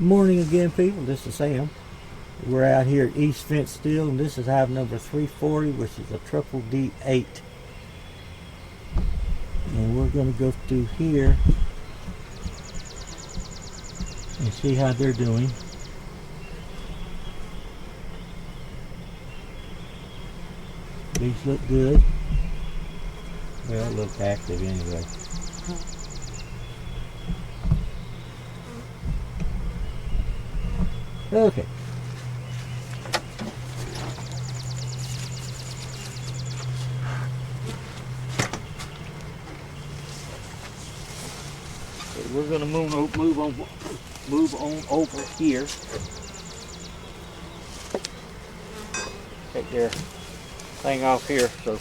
Morning again, people. This is Sam. We're out here at East Fence still, and this is hive number 340, which is a triple D8. And we're going to go through here and see how they're doing. These look good. Well, look active anyway. Okay. We're going to move on over here. Take their thing off here so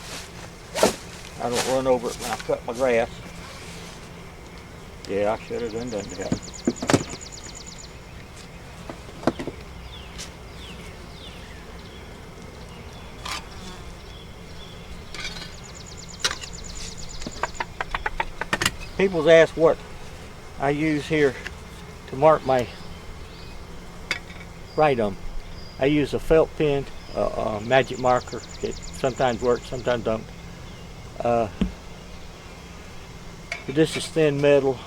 I don't run over it when I cut my grass. Yeah, I should have done that. People's asked what I use here to mark my write on. I use a felt pen, a magic marker. It sometimes works, sometimes don't. But this is thin metal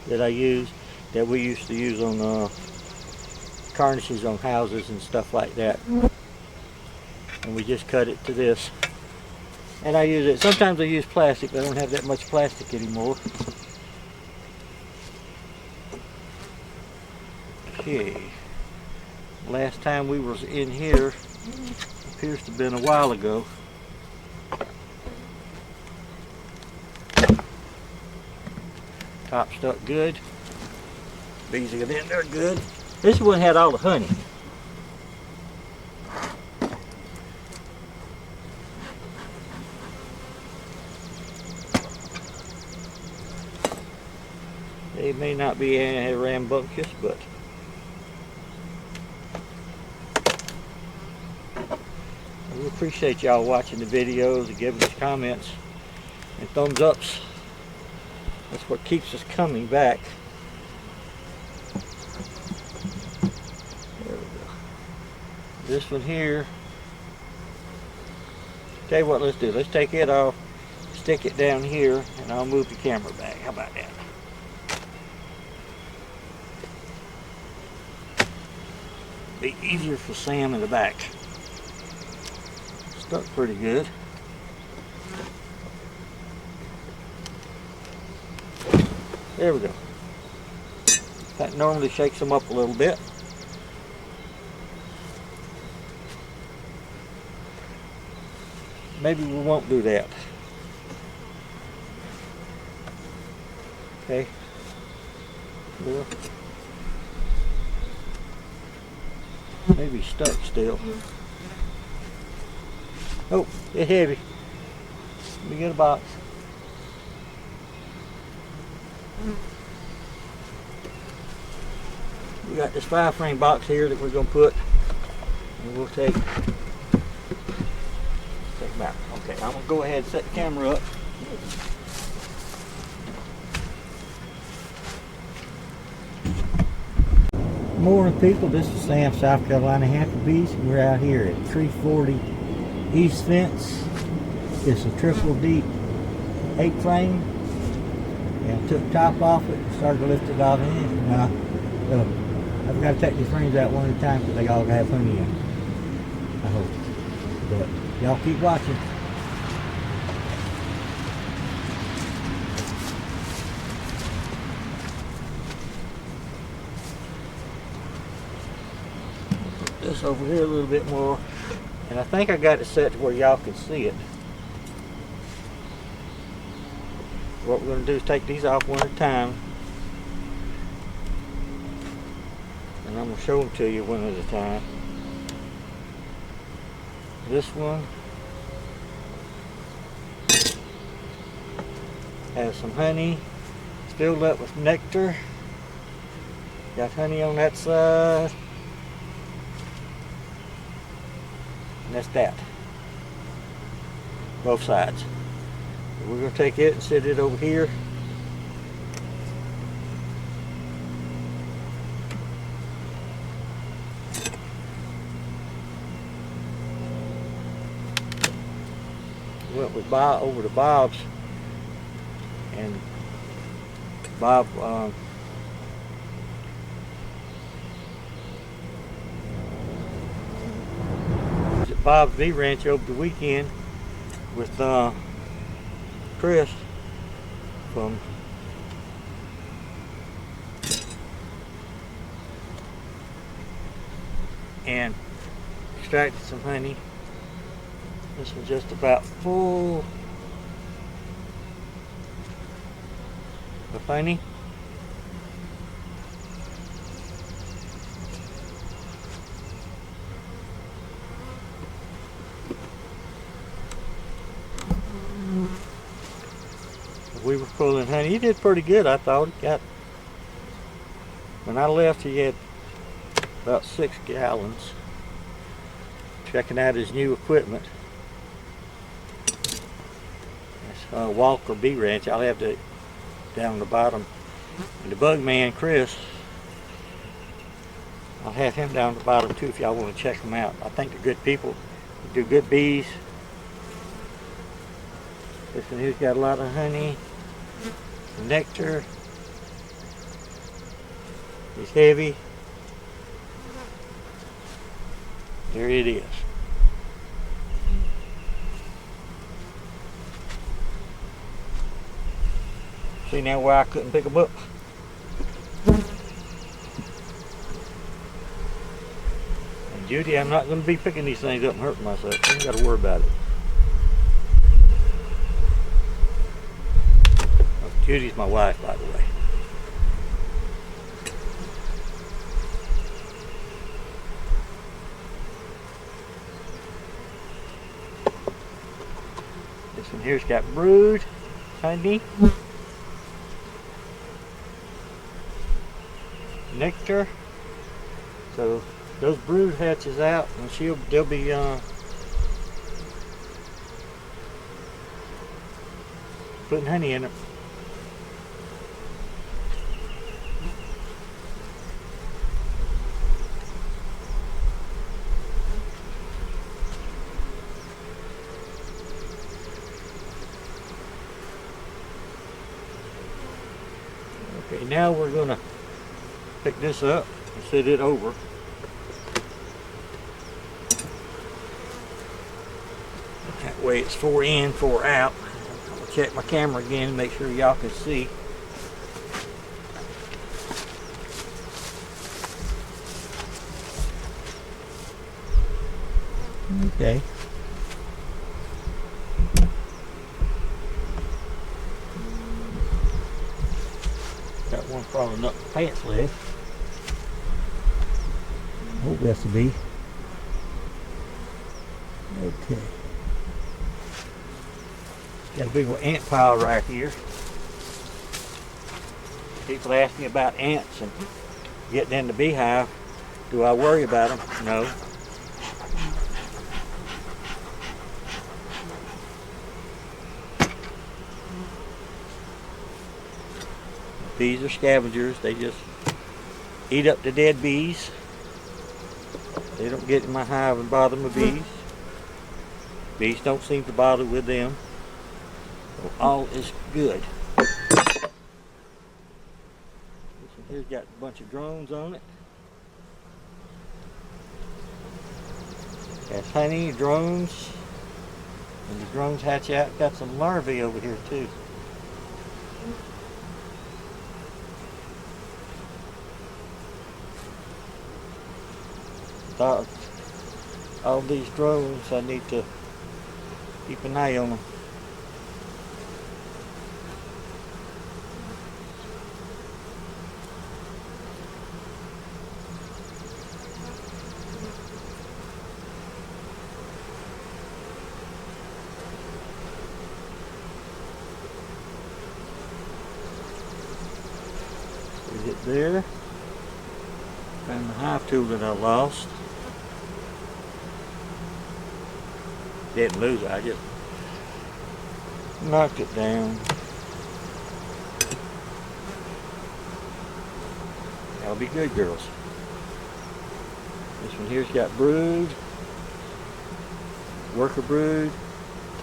that I use, that we used to use on garnishes on houses and stuff like that. And we just cut it to this. And I use it, sometimes I use plastic, but I don't have that much plastic anymore. Okay, last time we was in here appears to have been a while ago. Top stuck good. Bees are in there good. This one had all the honey. They may not be rambunctious, but we appreciate y'all watching the videos and giving us comments and thumbs ups. That's what keeps us coming back. There we go. This one here. Tell you what, let's do. Let's take it off, stick it down here, and I'll move the camera back. How about that? Be easier for Sam in the back. Stuck pretty good. There we go. That normally shakes them up a little bit. Maybe we won't do that. Okay. Well, maybe stuck still. Oh, it's heavy. Let me get a box. We got this 5-frame box here that we're going to put, and we'll take them out. Okay, I'm going to go ahead and set the camera up. Morning, people. This is Sam, South Carolina Hampton Bees, and we're out here at 340 East Fence. It's a triple D 8-frame. And I took the top off it and started to lift it off in. Now, I've got to take these frames out one at a time because they all have honey in them. I hope. But y'all keep watching. Put this over here a little bit more. And I think I got it set to where y'all can see it. What we're going to do is take these off one at a time. And I'm going to show them to you one at a time. This one has some honey. It's filled up with nectar. Got honey on that side. And that's that. Both sides. We're going to take it and set it over here. went with Bob over to Bob's, and Bob was at Bob's Bee Ranch over the weekend with Chris from and extracted some honey. This was just about full of honey. We were pulling honey. He did pretty good, I thought. When I left, he had about 6 gallons. Checking out his new equipment. That's Walker Bee Ranch. I'll have to down the bottom. And the bug man, Chris, I'll have him down the bottom too if y'all want to check them out. I think they're good people. They do good bees. This one here's got a lot of honey. Nectar. It's heavy. There it is. See now why I couldn't pick them up? And Judy, I'm not going to be picking these things up and hurting myself. You ain't got to worry about it. Oh, Judy's my wife, by the way. This one here's got brood honey, nectar. So those brood hatches out, and they'll be putting honey in it. Okay, now we're going to pick this up and set it over. That way it's 4 in, 4 out. I'll check my camera again and make sure y'all can see. Okay. Got one crawling up the pants leg. Hope that's to be. Okay. Got a big old ant pile right here. People ask me about ants and getting in the beehive. Do I worry about them? No. Bees are scavengers. They just eat up the dead bees. They don't get in my hive and bother my bees. Bees don't seem to bother with them. So all is good. This one here's got a bunch of drones on it. Got honey, drones. When the drones hatch out, got some larvae over here too. All these drones, I need to keep an eye on them. Is it there? Found the hive tool that I lost. Didn't lose it, I just knocked it down. That'll be good, girls. This one here's got brood, worker brood,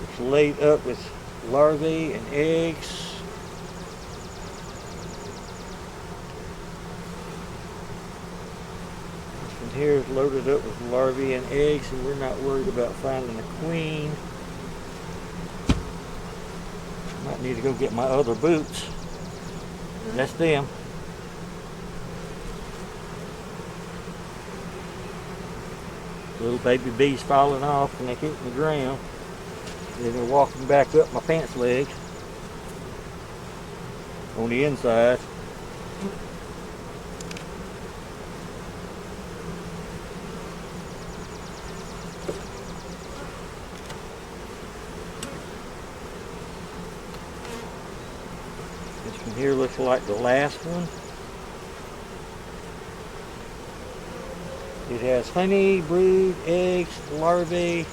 It's laid up with larvae and eggs. This one here is loaded up with larvae and eggs, and we're not worried about finding a queen. Might need to go get my other boots. That's them. Little baby bees falling off and they hit the ground. Then they're walking back up my pants leg on the inside. This one here looks like the last one. It has honey, brood, eggs, larvae.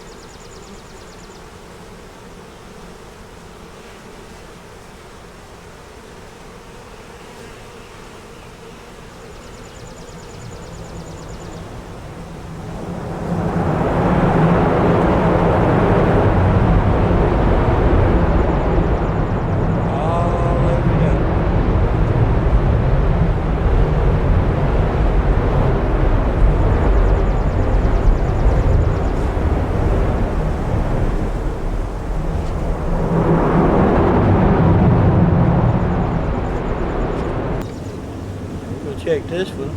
Check this one.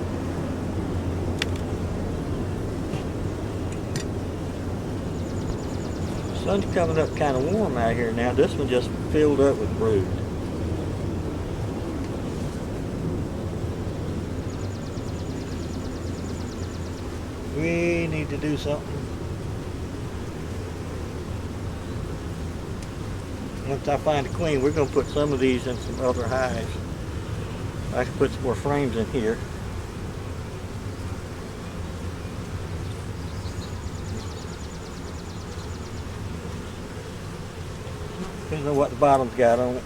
The sun's coming up kind of warm out here now. This one just filled up with brood. We need to do something. Once I find a queen, we're going to put some of these in some other hives. I can put some more frames in here. Depends on what the bottom's got on it.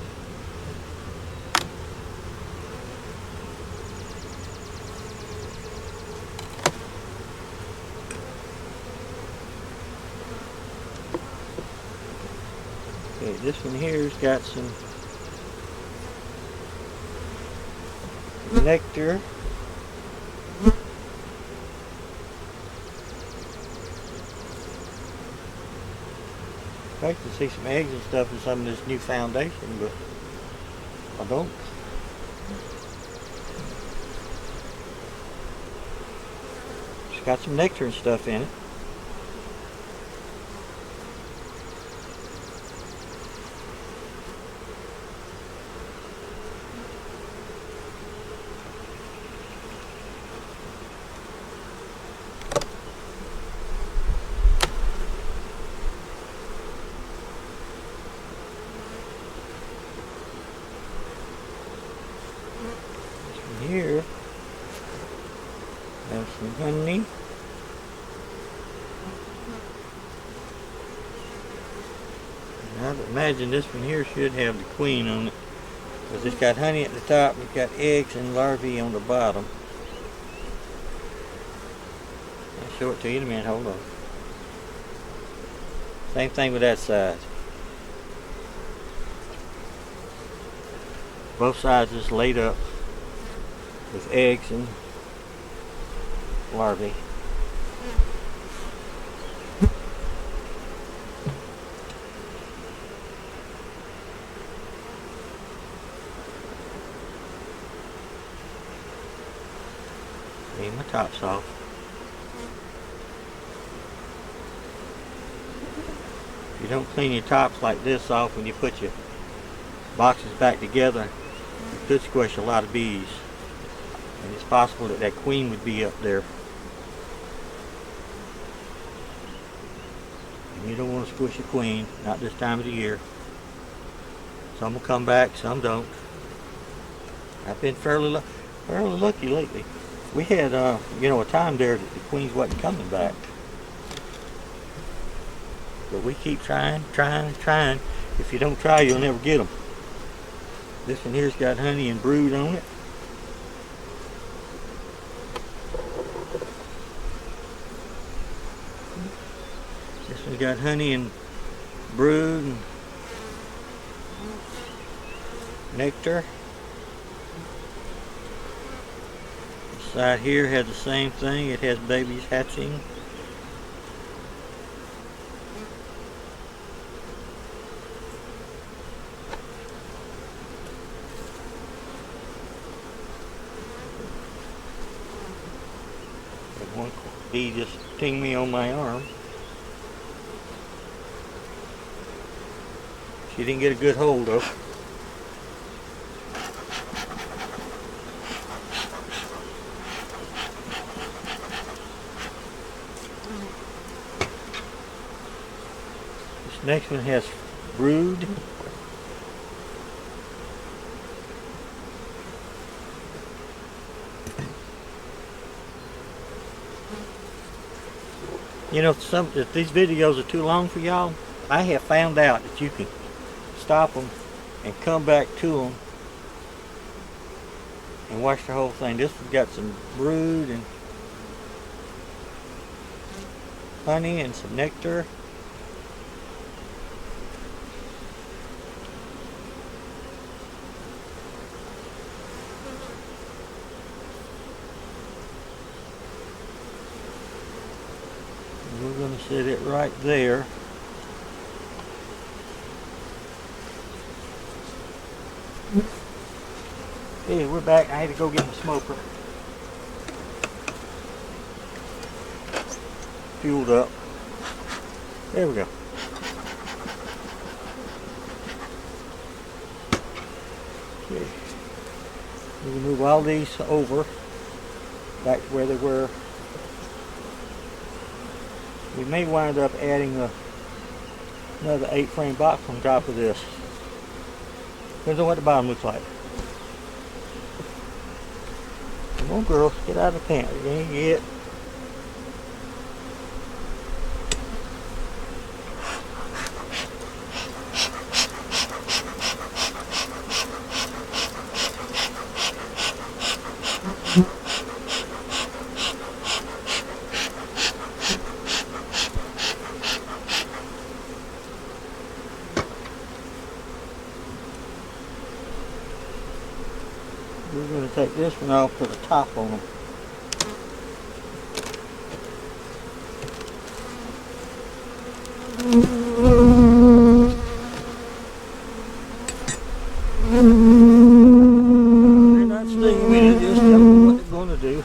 Okay, this one here's got some nectar. I can see some eggs and stuff in some of this new foundation, but I don't. It's got some nectar and stuff in it. Here have some honey. And I would imagine this one here should have the queen on it, because it's got honey at the top and it's got eggs and larvae on the bottom. I'll show it to you in a minute. Hold on. Same thing with that side. Both sides is laid up with eggs and larvae. Clean my tops off. If you don't clean your tops like this off when you put your boxes back together, you could squish a lot of bees. And it's possible that that queen would be up there. And you don't want to squish a queen, not this time of the year. Some will come back, some don't. I've been fairly lucky lately. We had, a time there that the queens wasn't coming back. But we keep trying. If you don't try, you'll never get them. This one here's got honey and brood on it. This one's got honey and brood and nectar. This side here has the same thing. It has babies hatching. One bee just sting me on my arm. She didn't get a good hold though. This next one has brood. You know, if these videos are too long for y'all, I have found out that you can stop them and come back to them and watch the whole thing. This one's got some brood and honey and some nectar. We're going to set it right there. Hey, we're back. I had to go get my smoker. Fueled up. There we go. Okay. We can move all these over back to where they were. We may wind up adding another 8-frame box on top of this. Depends on what the bottom looks like. Come on, girls, get out of the pants. You ain't get. We're going to take this one off, put a top on them. They're not stinging me, they're just telling me what they're going to do.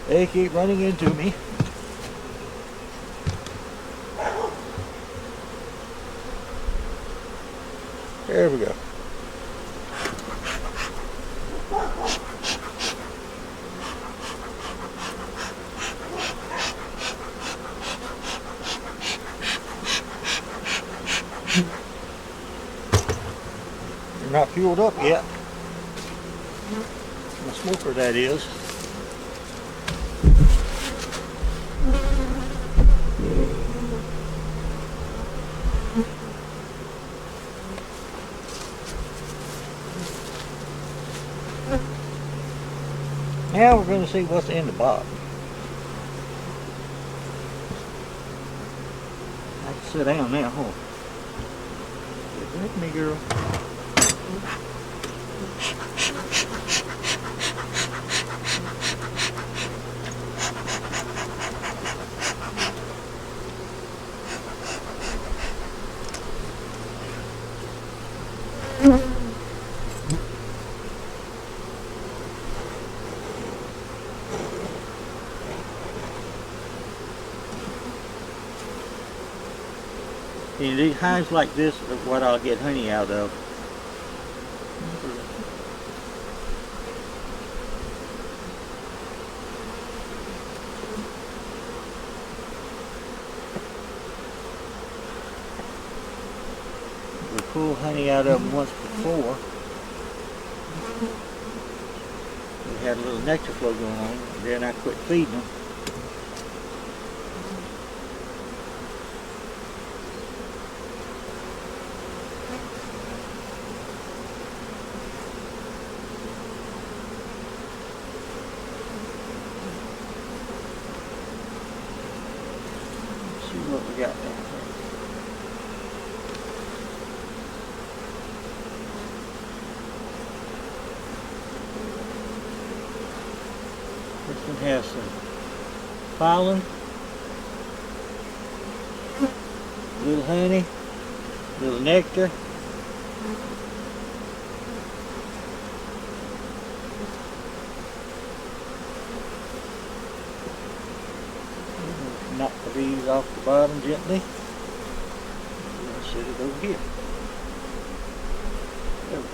They keep running into me. There we go. They're not fueled up yet. My smoker, that is. Now we're going to see what's in the box. I can sit down now, huh? Get with me, girl. These hives like this are what I'll get honey out of. We pulled honey out of them once before. We had a little nectar flow going on, and then I quit feeding them. got down there? This one has some pollen, little honey, little nectar. Knock the bees off the bottom gently. And set it over here. There we go.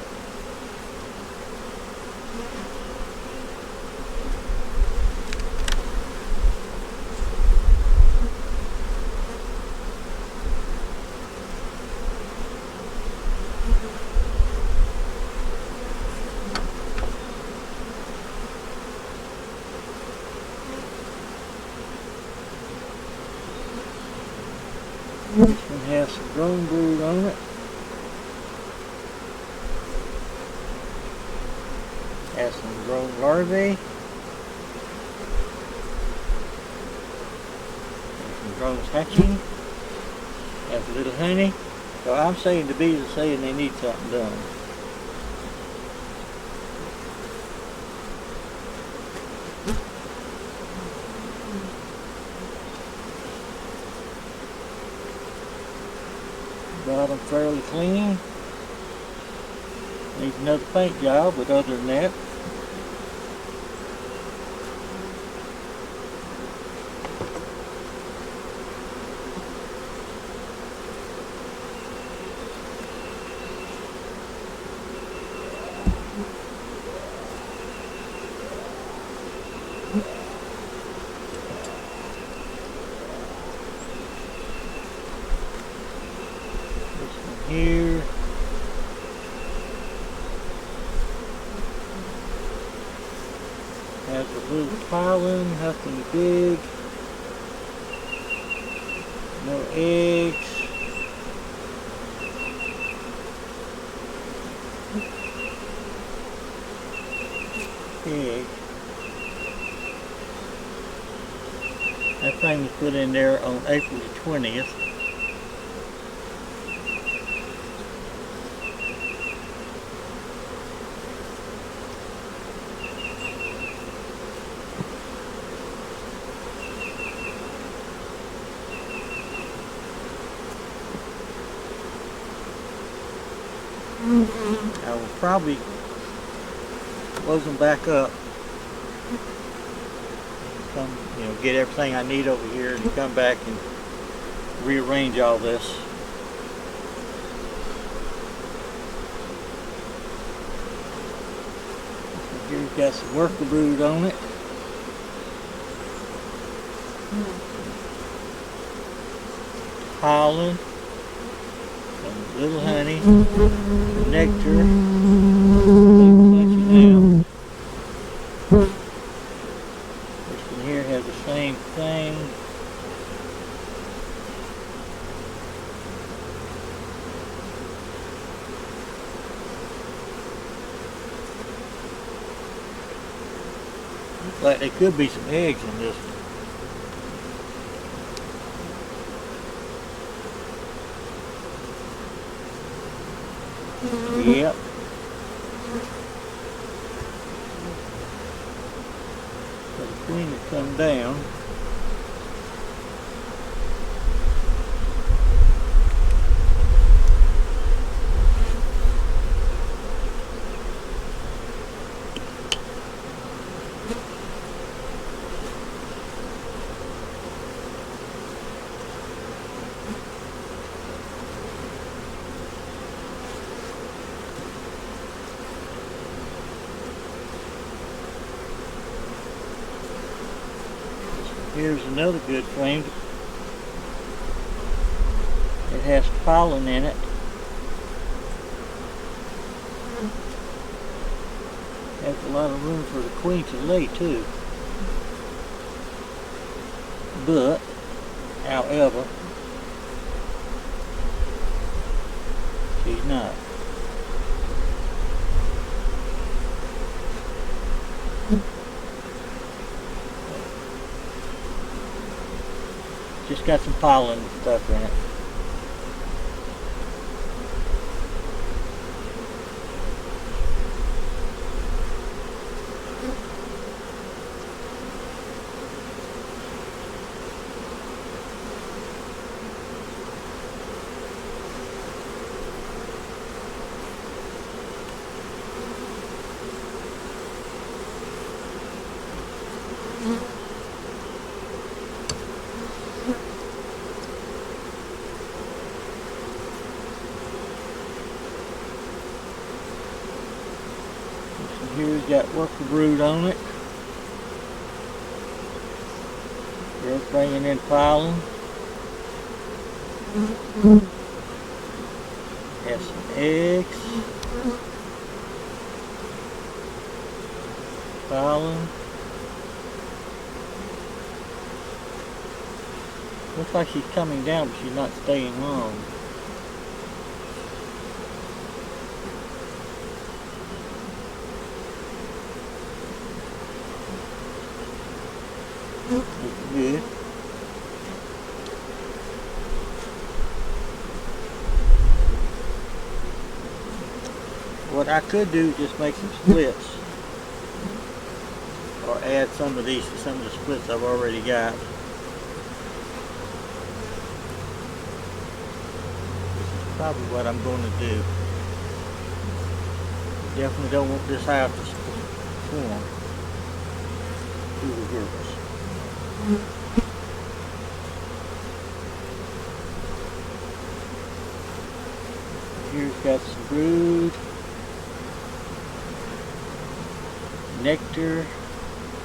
This one has some drone brood on it. Has some drone larvae. Some drones hatching. Has a little honey. So I'm saying the bees are saying they need something done. Bottom fairly clean. Needs another paint job, but other than that, here. Has a little pollen, nothing big. No eggs. Egg. That thing was put in there on April the 20th. I will probably close them back up. Come, get everything I need over here and come back and rearrange all this. Here's got some worker brood on it. Pollen. Little honey, nectar, now. This one here has the same thing. Looks like there could be some eggs in this one. Yep. So the queen will come down. Here's another good flame. It has pollen in it. Has a lot of room for the queen to lay too. But, however, she's not. Just It's got some pollen and stuff in it. Here's got worker brood on it. Just bringing in pollen. Has some eggs. Pollen. Looks like she's coming down, but she's not staying long. Good. What I could do is just make some splits, or add some of these to some of the splits I've already got. This is probably what I'm going to do. Definitely don't want this hive to swarm through the girls. Here's got some brood, nectar,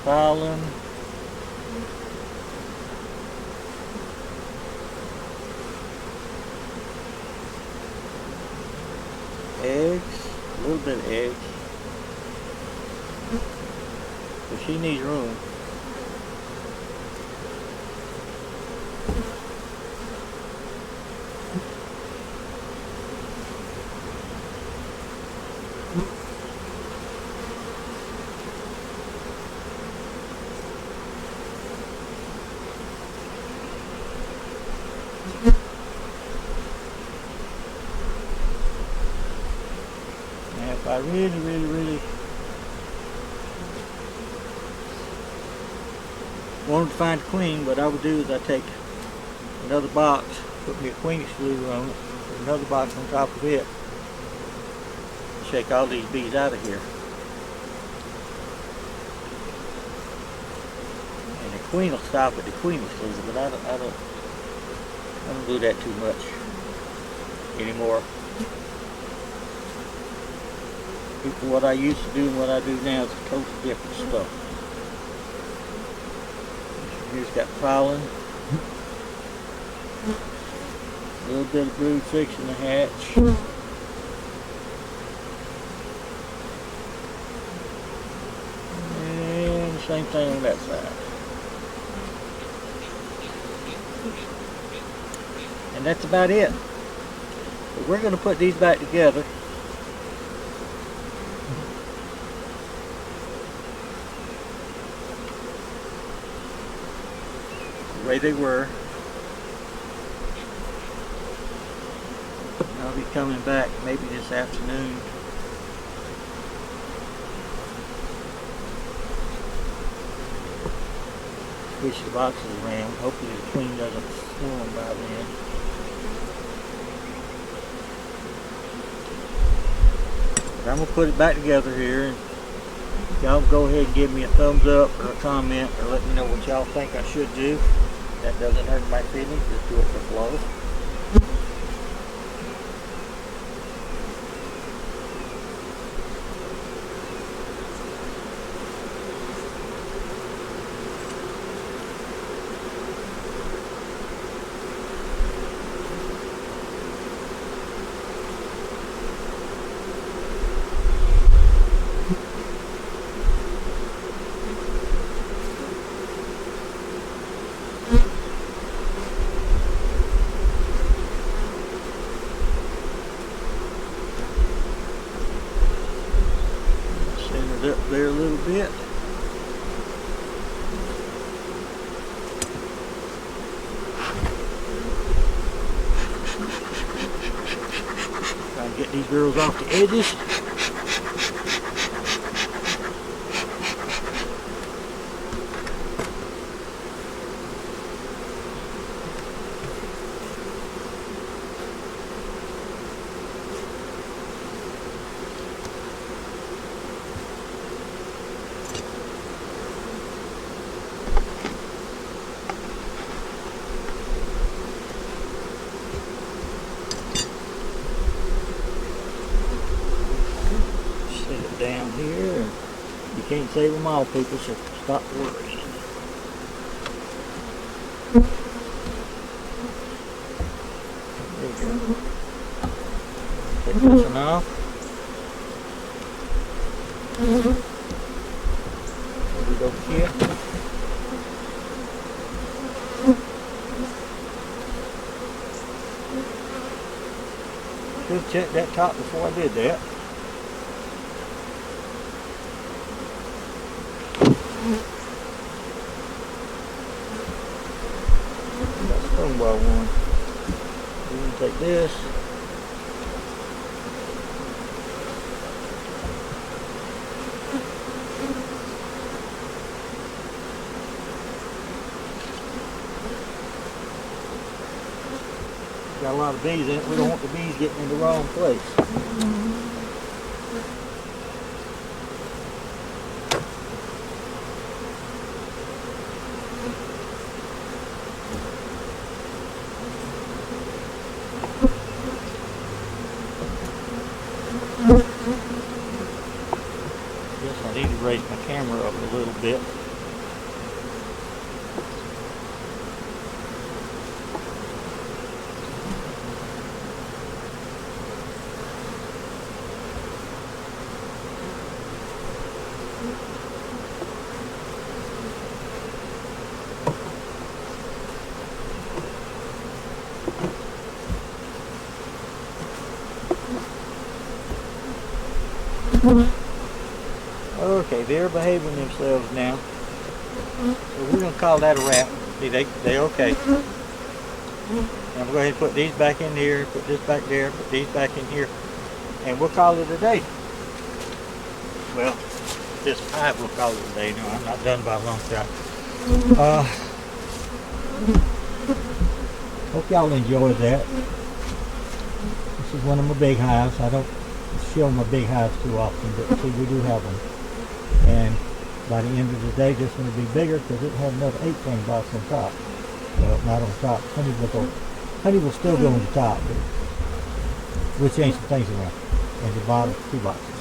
pollen, eggs, a little bit of eggs, but she needs room. Now if I really wanted to find a queen, what I would do is I take another box, put me a queenish lure on it, put another box on top of it, shake all these bees out of here. And the queen will stop at the queenish lure, but I don't do that too much anymore. What I used to do and what I do now is totally different stuff. Here's got pollen, a little bit of brood fixing to hatch. And the same thing on that side. And that's about it. But we're going to put these back together. The way they were. I'll be coming back maybe this afternoon. Switch the boxes around. Hopefully the queen doesn't swarm by then. But I'm going to put it back together here, and y'all go ahead and give me a thumbs up or a comment, or let me know what y'all think I should do. That doesn't hurt my feelings, just do it for flow. Up there a little bit. these girls off the edges. Down here. You can't save them all, people, so stop worrying. There you go. Take this one off. There we go, here. Should have checked that top before I did that. Got stonewall one. We're going to take this. Got a lot of bees in it. We don't want the bees getting in the wrong place. Guess I need to raise my camera up a little bit. Okay, they're behaving themselves now. So we're going to call that a wrap. See, they okay. And I'm going to go ahead and put these back in here, put this back there, put these back in here, and we'll call it a day. Well, this hive we'll call it a day. No, I'm not done by a long shot. Hope y'all enjoyed that. This is one of my big hives. I don't show my big hives too often, but see, we do have them. And by the end of the day, this one will be bigger because it has another 18 box on top. Well, not on top. Honey will still go on the top, but we'll change some things around. And the bottom 2 boxes.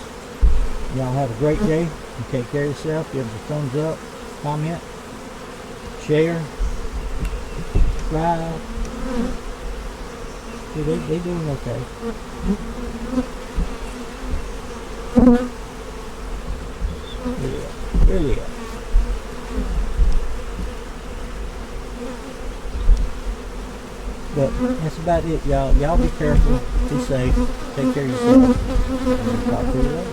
Y'all have a great day. You take care of yourself. Give us a thumbs up, comment, share, subscribe. See, they doing okay. Yeah, really. But that's about it, y'all. Y'all be careful, be safe, take care of yourself, and we'll talk to you later.